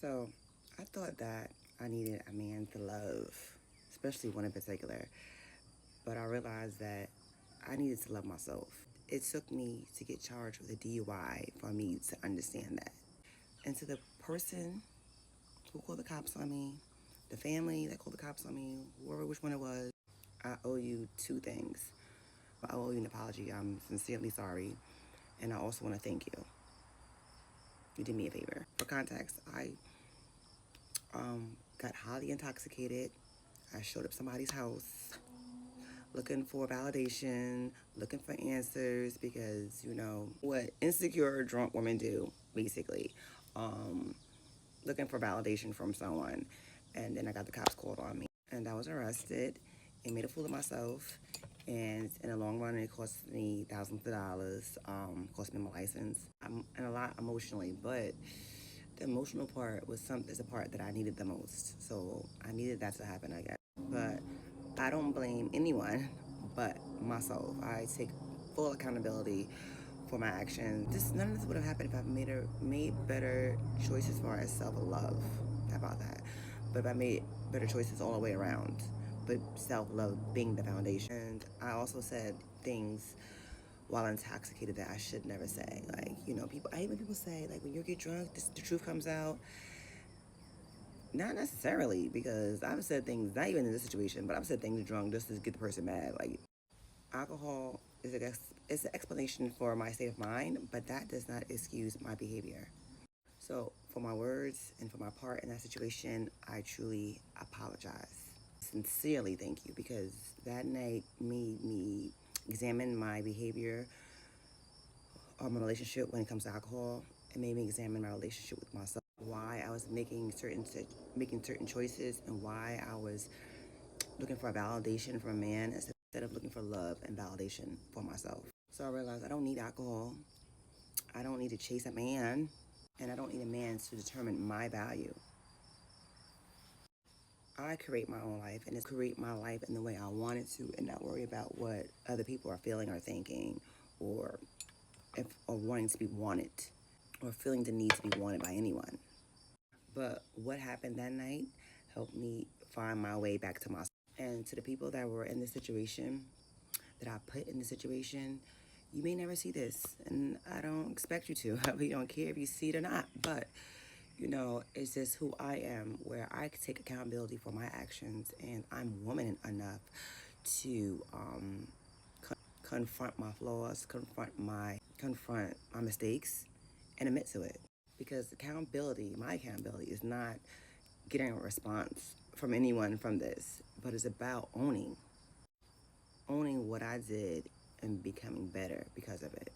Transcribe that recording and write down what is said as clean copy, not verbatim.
So I thought that I needed a man to love, especially one in particular. But I realized that I needed to love myself. It took me to get charged with a DUI for me to understand that. And to the person who called the cops on me, the family that called the cops on me, whoever which one it was, I owe you two things. I owe you an apology. I'm sincerely sorry. And I also want to thank you. You did me a favor. For context, I got highly intoxicated. I showed up somebody's house looking for validation, looking for answers because, you know, what insecure drunk women do, basically. Looking for validation from someone. And then I got the cops called on me. And I was arrested and made a fool of myself. And in the long run, it cost me thousands of dollars, cost me my license, and a lot emotionally. But the emotional part is the part that I needed the most. So I needed that to happen, I guess. But I don't blame anyone but myself. I take full accountability for my actions. None of this would have happened if I made better choices as far as self-love. How about that? But if I made better choices all the way around. But self-love being the foundation. And I also said things while intoxicated that I should never say. Like, you know, I hate when people say, like, when you get drunk, the truth comes out. Not necessarily, because I've said things, not even in this situation, but I've said things drunk just to get the person mad. Like, alcohol is it's an explanation for my state of mind, but that does not excuse my behavior. So, for my words and for my part in that situation, I truly apologize. Sincerely, thank you, because that night made me examine my behavior or my relationship when it comes to alcohol. It made me examine my relationship with myself, why I was making certain choices, and why I was looking for validation from a man instead of looking for love and validation for myself. So I realized I don't need alcohol. I don't need to chase a man, and I don't need a man to determine my value. I create my own life and create my life in the way I want it to, and not worry about what other people are feeling or thinking, or wanting to be wanted, or feeling the need to be wanted by anyone. But what happened that night helped me find my way back to myself. And to the people that were in this situation, that I put in the situation, you may never see this, and I don't expect you to. I really don't care if you see it or not. But, you know, it's just who I am, where I can take accountability for my actions, and I'm woman enough to confront my flaws, confront my mistakes, and admit to it. Because my accountability is not getting a response from anyone from this, but it's about owning what I did and becoming better because of it.